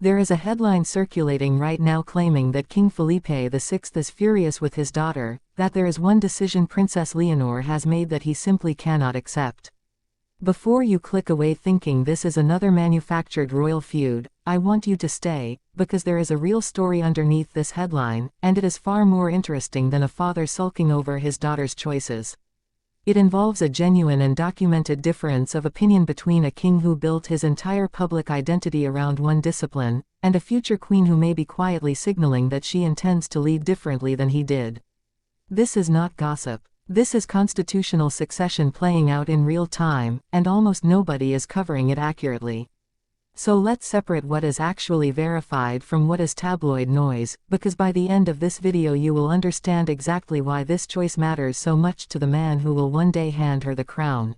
There is a headline circulating right now claiming that King Felipe VI is furious with his daughter, that there is one decision Princess Leonor has made that he simply cannot accept. Before you click away thinking this is another manufactured royal feud, I want you to stay, because there is a real story underneath this headline, and it is far more interesting than a father sulking over his daughter's choices. It involves a genuine and documented difference of opinion between a king who built his entire public identity around one discipline, and a future queen who may be quietly signaling that she intends to lead differently than he did. This is not gossip. This is constitutional succession playing out in real time, and almost nobody is covering it accurately. So let's separate what is actually verified from what is tabloid noise, because by the end of this video you will understand exactly why this choice matters so much to the man who will one day hand her the crown.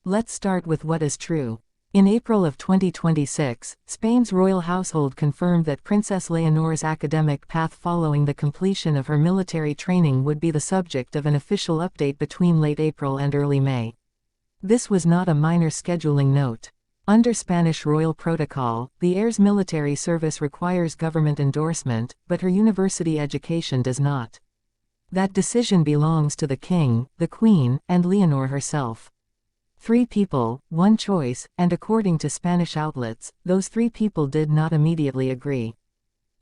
Let's start with what is true. In April of 2026, Spain's royal household confirmed that Princess Leonor's academic path following the completion of her military training would be the subject of an official update between late April and early May. This was not a minor scheduling note. Under Spanish royal protocol, the heir's military service requires government endorsement, but her university education does not. That decision belongs to the king, the queen, and Leonor herself. 3 people, 1 choice, and according to Spanish outlets, those 3 people did not immediately agree.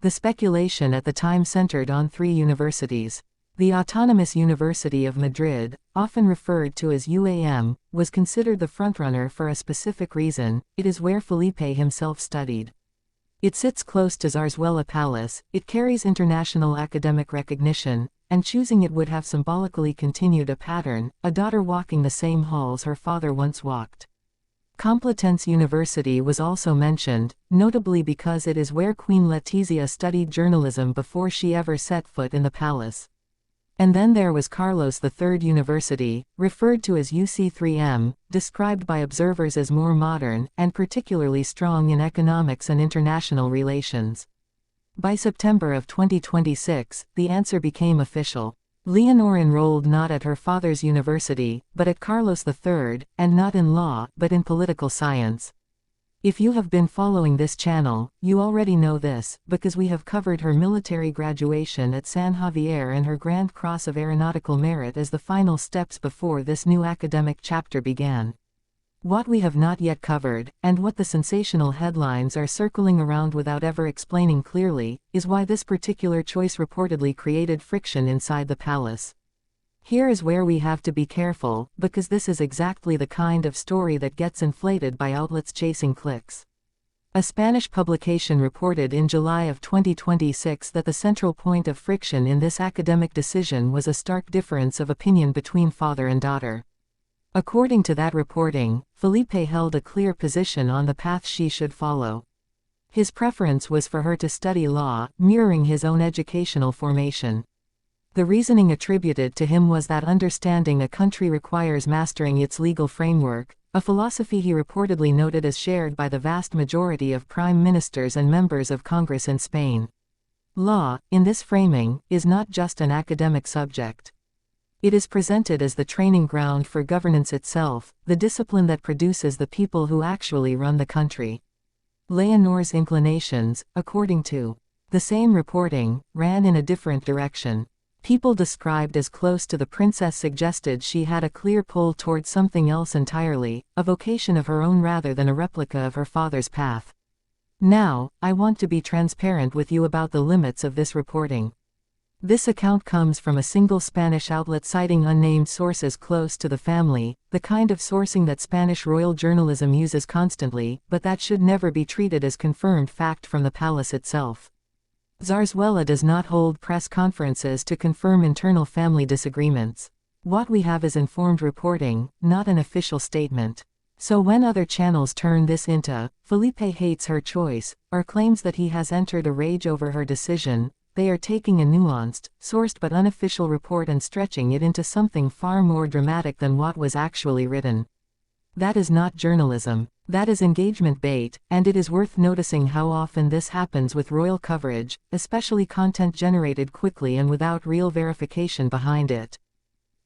The speculation at the time centered on 3 universities. The Autonomous University of Madrid, often referred to as UAM, was considered the frontrunner for a specific reason: it is where Felipe himself studied. It sits close to Zarzuela Palace, it carries international academic recognition, and choosing it would have symbolically continued a pattern, a daughter walking the same halls her father once walked. Complutense University was also mentioned, notably because it is where Queen Letizia studied journalism before she ever set foot in the palace. And then there was Carlos III University, referred to as UC3M, described by observers as more modern, and particularly strong in economics and international relations. By September of 2026, the answer became official. Leonor enrolled not at her father's university, but at Carlos III, and not in law, but in political science. If you have been following this channel, you already know this, because we have covered her military graduation at San Javier and her Grand Cross of Aeronautical Merit as the final steps before this new academic chapter began. What we have not yet covered, and what the sensational headlines are circling around without ever explaining clearly, is why this particular choice reportedly created friction inside the palace. Here is where we have to be careful, because this is exactly the kind of story that gets inflated by outlets chasing clicks. A Spanish publication reported in July of 2026 that the central point of friction in this academic decision was a stark difference of opinion between father and daughter. According to that reporting, Felipe held a clear position on the path she should follow. His preference was for her to study law, mirroring his own educational formation. The reasoning attributed to him was that understanding a country requires mastering its legal framework, a philosophy he reportedly noted as shared by the vast majority of prime ministers and members of Congress in Spain. Law, in this framing, is not just an academic subject. It is presented as the training ground for governance itself, the discipline that produces the people who actually run the country. Leonor's inclinations, according to the same reporting, ran in a different direction. People described as close to the princess suggested she had a clear pull towards something else entirely, a vocation of her own rather than a replica of her father's path. Now, I want to be transparent with you about the limits of this reporting. This account comes from a single Spanish outlet citing unnamed sources close to the family, the kind of sourcing that Spanish royal journalism uses constantly, but that should never be treated as confirmed fact from the palace itself. Zarzuela does not hold press conferences to confirm internal family disagreements. What we have is informed reporting, not an official statement. So when other channels turn this into, Felipe hates her choice, or claims that he has entered a rage over her decision, they are taking a nuanced, sourced but unofficial report and stretching it into something far more dramatic than what was actually written. That is not journalism. That is engagement bait, and it is worth noticing how often this happens with royal coverage, especially content generated quickly and without real verification behind it.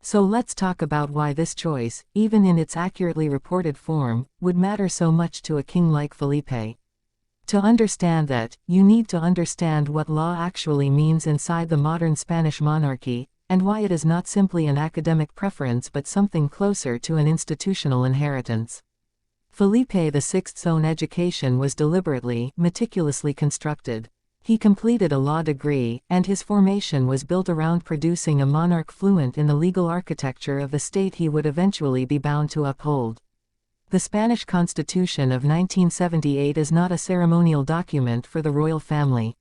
So let's talk about why this choice, even in its accurately reported form, would matter so much to a king like Felipe. To understand that, you need to understand what law actually means inside the modern Spanish monarchy, and why it is not simply an academic preference but something closer to an institutional inheritance. Felipe VI's own education was deliberately, meticulously constructed. He completed a law degree, and his formation was built around producing a monarch fluent in the legal architecture of the state he would eventually be bound to uphold. The Spanish Constitution of 1978 is not a ceremonial document for the royal family.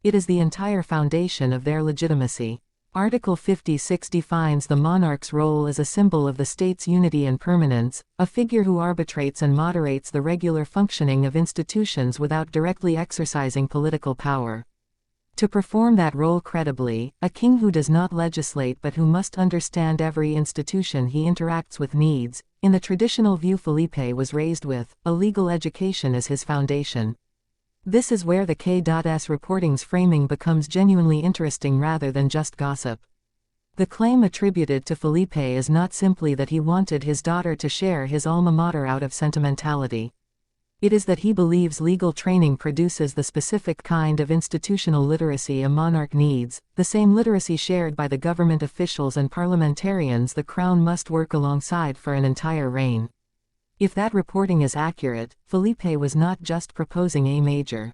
It is the entire foundation of their legitimacy. Article 56 defines the monarch's role as a symbol of the state's unity and permanence, a figure who arbitrates and moderates the regular functioning of institutions without directly exercising political power. To perform that role credibly, a king who does not legislate but who must understand every institution he interacts with needs, in the traditional view Felipe was raised with, a legal education as his foundation. This is where the K.S. reporting's framing becomes genuinely interesting rather than just gossip. The claim attributed to Felipe is not simply that he wanted his daughter to share his alma mater out of sentimentality. It is that he believes legal training produces the specific kind of institutional literacy a monarch needs, the same literacy shared by the government officials and parliamentarians the crown must work alongside for an entire reign. If that reporting is accurate, Felipe was not just proposing a major.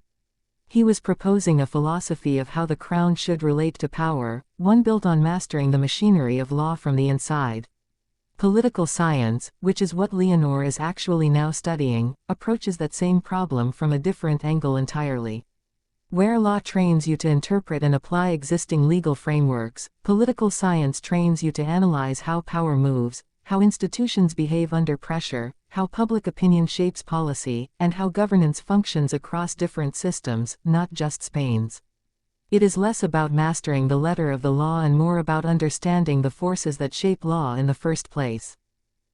He was proposing a philosophy of how the crown should relate to power, one built on mastering the machinery of law from the inside. Political science, which is what Leonor is actually now studying, approaches that same problem from a different angle entirely. Where law trains you to interpret and apply existing legal frameworks, political science trains you to analyze how power moves, how institutions behave under pressure, how public opinion shapes policy, and how governance functions across different systems, not just Spain's. It is less about mastering the letter of the law and more about understanding the forces that shape law in the first place.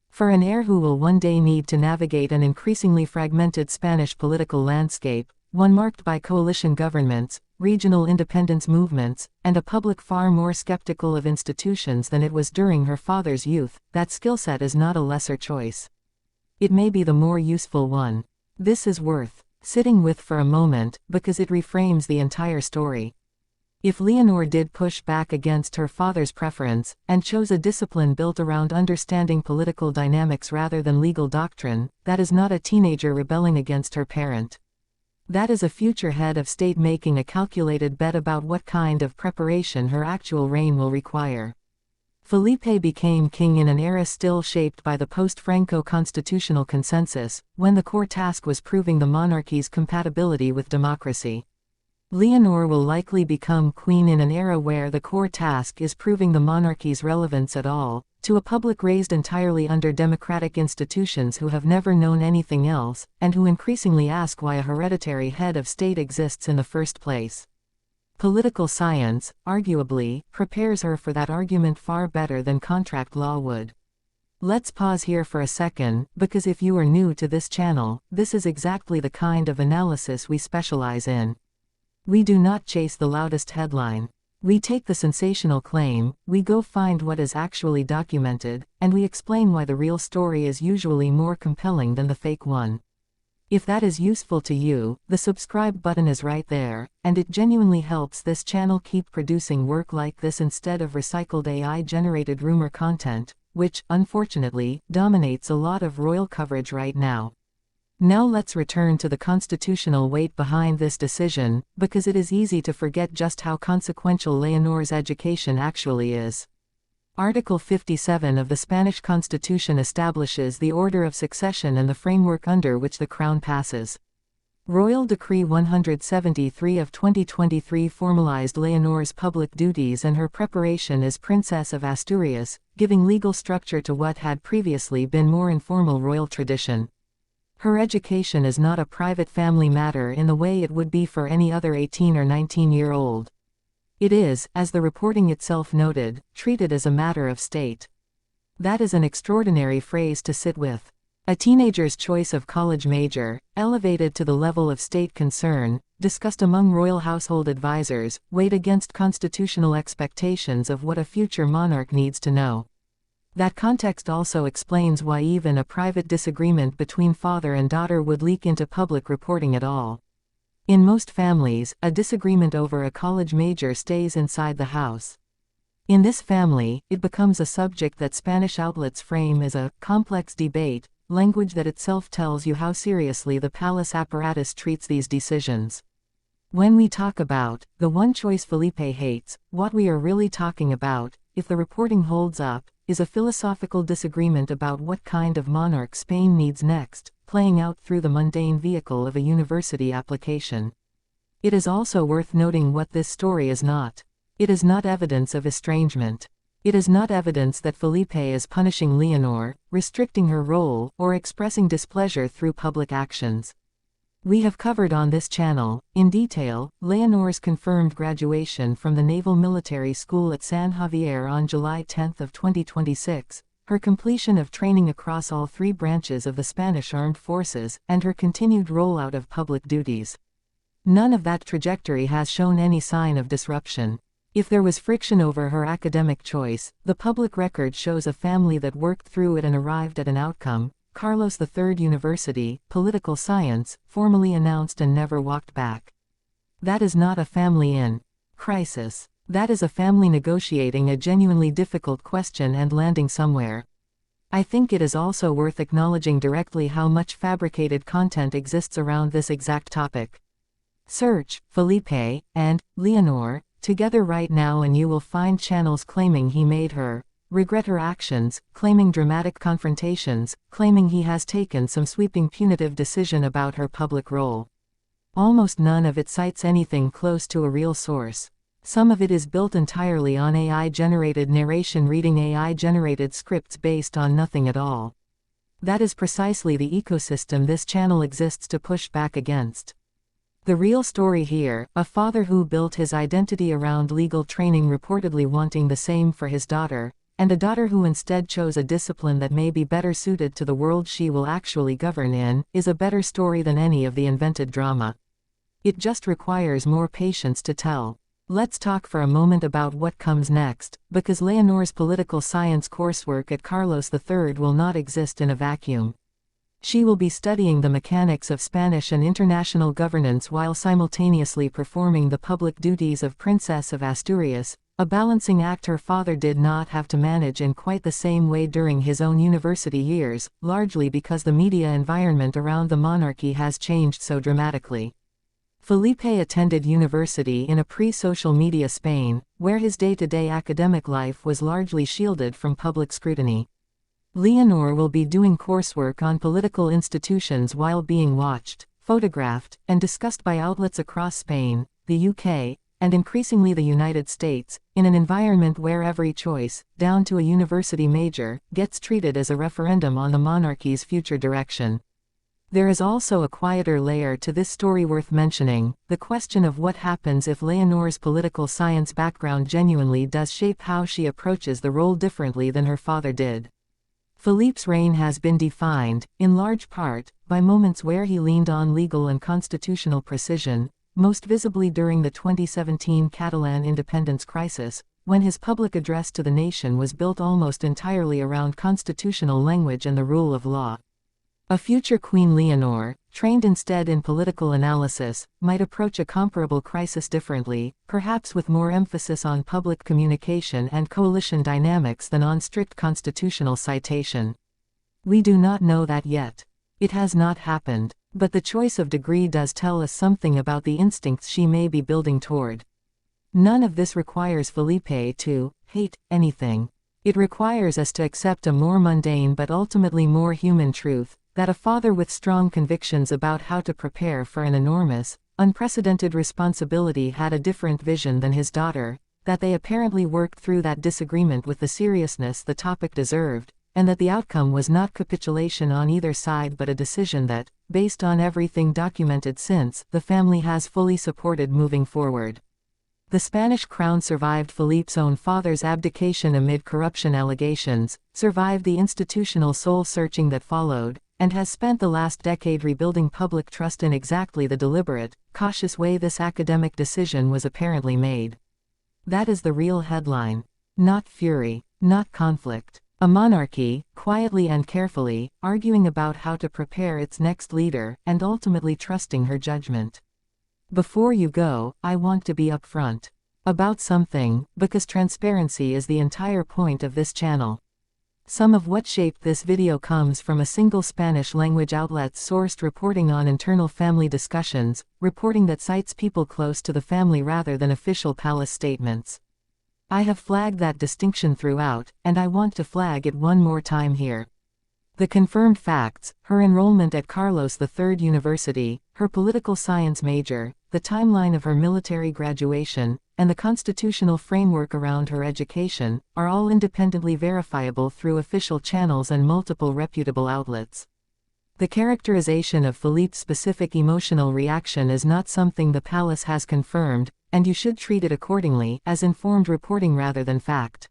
For an heir who will one day need to navigate an increasingly fragmented Spanish political landscape, one marked by coalition governments, regional independence movements, and a public far more skeptical of institutions than it was during her father's youth, that skill set is not a lesser choice. It may be the more useful one. This is worth sitting with for a moment, because it reframes the entire story. If Leonor did push back against her father's preference, and chose a discipline built around understanding political dynamics rather than legal doctrine, that is not a teenager rebelling against her parent. That is a future head of state making a calculated bet about what kind of preparation her actual reign will require. Felipe became king in an era still shaped by the post-Franco constitutional consensus, when the core task was proving the monarchy's compatibility with democracy. Leonor will likely become queen in an era where the core task is proving the monarchy's relevance at all, to a public raised entirely under democratic institutions who have never known anything else, and who increasingly ask why a hereditary head of state exists in the first place. Political science, arguably, prepares her for that argument far better than contract law would. Let's pause here for a second, because if you are new to this channel, this is exactly the kind of analysis we specialize in. We do not chase the loudest headline. We take the sensational claim, we go find what is actually documented, and we explain why the real story is usually more compelling than the fake one. If that is useful to you, the subscribe button is right there, and it genuinely helps this channel keep producing work like this instead of recycled AI-generated rumor content, which, unfortunately, dominates a lot of royal coverage right now. Now let's return to the constitutional weight behind this decision, because it is easy to forget just how consequential Leonor's education actually is. Article 57 of the Spanish Constitution establishes the order of succession and the framework under which the crown passes. Royal Decree 173 of 2023 formalized Leonor's public duties and her preparation as Princess of Asturias, giving legal structure to what had previously been more informal royal tradition. Her education is not a private family matter in the way it would be for any other 18 or 19-year-old. It is, as the reporting itself noted, treated as a matter of state. That is an extraordinary phrase to sit with. A teenager's choice of college major, elevated to the level of state concern, discussed among royal household advisors, weighed against constitutional expectations of what a future monarch needs to know. That context also explains why even a private disagreement between father and daughter would leak into public reporting at all. In most families, a disagreement over a college major stays inside the house. In this family, it becomes a subject that Spanish outlets frame as a complex debate, language that itself tells you how seriously the palace apparatus treats these decisions. When we talk about the one choice Felipe hates, what we are really talking about, if the reporting holds up, is a philosophical disagreement about what kind of monarch Spain needs next, playing out through the mundane vehicle of a university application. It is also worth noting what this story is not. It is not evidence of estrangement. It is not evidence that Felipe is punishing Leonor, restricting her role, or expressing displeasure through public actions. We have covered on this channel, in detail, Leonor's confirmed graduation from the Naval Military School at San Javier on July 10 of 2026, her completion of training across all three branches of the Spanish Armed Forces, and her continued rollout of public duties. None of that trajectory has shown any sign of disruption. If there was friction over her academic choice, the public record shows a family that worked through it and arrived at an outcome. Carlos III University, Political Science, formally announced and never walked back. That is not a family in crisis. That is a family negotiating a genuinely difficult question and landing somewhere. I think it is also worth acknowledging directly how much fabricated content exists around this exact topic. Search Felipe and Leonor together right now and you will find channels claiming he made her regret her actions, claiming dramatic confrontations, claiming he has taken some sweeping punitive decision about her public role. Almost none of it cites anything close to a real source. Some of it is built entirely on AI-generated narration reading AI-generated scripts based on nothing at all. That is precisely the ecosystem this channel exists to push back against. The real story here, a father who built his identity around legal training reportedly wanting the same for his daughter, and a daughter who instead chose a discipline that may be better suited to the world she will actually govern in, is a better story than any of the invented drama. It just requires more patience to tell. Let's talk for a moment about what comes next, because Leonor's political science coursework at Carlos III will not exist in a vacuum. She will be studying the mechanics of Spanish and international governance while simultaneously performing the public duties of Princess of Asturias, a balancing act her father did not have to manage in quite the same way during his own university years, largely because the media environment around the monarchy has changed so dramatically. Felipe attended university in a pre-social media Spain, where his day-to-day academic life was largely shielded from public scrutiny. Leonor will be doing coursework on political institutions while being watched, photographed, and discussed by outlets across Spain, the UK, and increasingly the United States, in an environment where every choice, down to a university major, gets treated as a referendum on the monarchy's future direction. There is also a quieter layer to this story worth mentioning, the question of what happens if Leonor's political science background genuinely does shape how she approaches the role differently than her father did. Felipe's reign has been defined, in large part, by moments where he leaned on legal and constitutional precision, most visibly during the 2017 Catalan independence crisis, when his public address to the nation was built almost entirely around constitutional language and the rule of law. A future Queen Leonor, trained instead in political analysis, might approach a comparable crisis differently, perhaps with more emphasis on public communication and coalition dynamics than on strict constitutional citation. We do not know that yet. It has not happened, but the choice of degree does tell us something about the instincts she may be building toward. None of this requires Felipe to hate anything. It requires us to accept a more mundane but ultimately more human truth, that a father with strong convictions about how to prepare for an enormous, unprecedented responsibility had a different vision than his daughter, that they apparently worked through that disagreement with the seriousness the topic deserved, and that the outcome was not capitulation on either side but a decision that, based on everything documented since, the family has fully supported moving forward. The Spanish crown survived Felipe's own father's abdication amid corruption allegations, survived the institutional soul-searching that followed, and has spent the last decade rebuilding public trust in exactly the deliberate, cautious way this academic decision was apparently made. That is the real headline. Not fury, not conflict. A monarchy, quietly and carefully, arguing about how to prepare its next leader, and ultimately trusting her judgment. Before you go, I want to be upfront about something, because transparency is the entire point of this channel. Some of what shaped this video comes from a single Spanish-language outlet's sourced reporting on internal family discussions, reporting that cites people close to the family rather than official palace statements. I have flagged that distinction throughout, and I want to flag it one more time here. The confirmed facts: her enrollment at Carlos III University, her political science major, the timeline of her military graduation, and the constitutional framework around her education, are all independently verifiable through official channels and multiple reputable outlets. The characterization of Felipe's specific emotional reaction is not something the palace has confirmed, and you should treat it accordingly, as informed reporting rather than fact.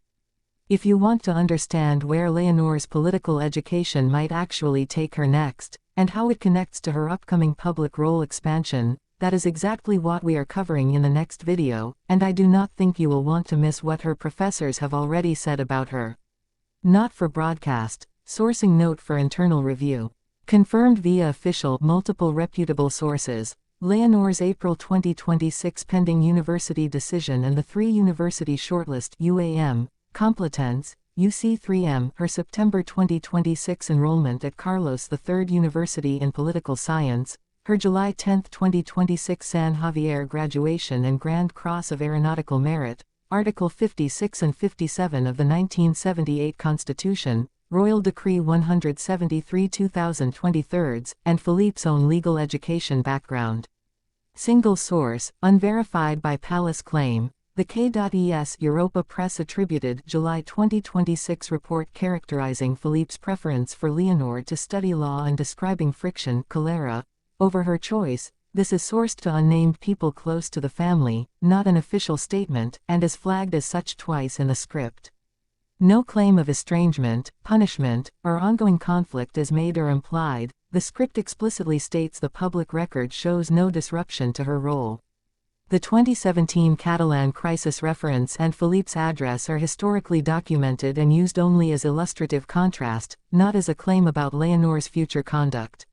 If you want to understand where Leonor's political education might actually take her next, and how it connects to her upcoming public role expansion, that is exactly what we are covering in the next video, and I do not think you will want to miss what her professors have already said about her. Not for broadcast. Sourcing note for internal review. Confirmed via official, multiple reputable sources. Leonor's April 2026 pending university decision and the 3 university shortlist UAM. Complutense, UC3M, her September 2026 enrollment at Carlos III University in Political Science, her July 10, 2026 San Javier graduation and Grand Cross of Aeronautical Merit, Article 56 and 57 of the 1978 Constitution, Royal Decree 173/2023, and Felipe's own legal education background. Single source, unverified by Palace claim. The K.es Europa Press attributed July 2026 report characterizing Felipe's preference for Leonor to study law and describing friction cholera over her choice. This is sourced to unnamed people close to the family, not an official statement, and is flagged as such twice in the script. No claim of estrangement, punishment, or ongoing conflict is made or implied. The script explicitly states the public record shows no disruption to her role. The 2017 Catalan crisis reference and Felipe's address are historically documented and used only as illustrative contrast, not as a claim about Leonor's future conduct.